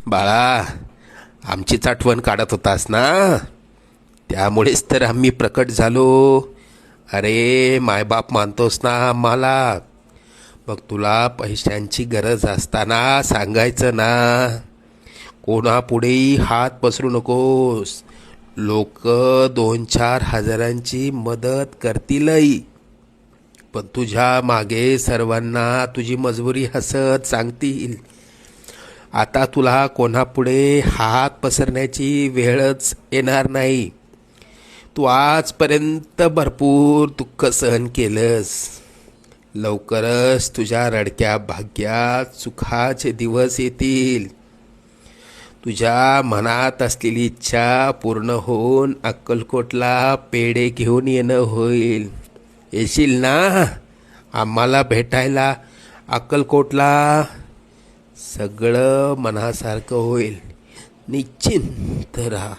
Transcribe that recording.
बाळा, आमचीच आठवण काढत होतास ना, त्यामुळेच तर आम्ही प्रकट झालो. अरे मायबाप मानतोस ना आम्हाला, मग तुला पैशांची गरज असताना सांगायचं ना. कोणापुढेही हात पसरू नकोस. लोक 2-4 हजारांची मदत करतीलही, पण तुझ्या मागे सर्वांना तुझी मजबुरी हसत सांगतील. आता तुला कोणापुढे हात पसरण्याची वेळच येणार नाही. तू आजपर्यंत भरपूर दुःख सहन केलंस. लवकरच तुझ्या रडक्या भाग्यात सुखाचे दिवस येतील. तुझ्या मनात असलेली इच्छा पूर्ण होऊन अक्कलकोटला पेढे घेऊन येणं होईल. येशील ना आम्हाला भेटायला अक्कलकोटला? सगळं मनासारखं होईल. निश्चिंत राहा.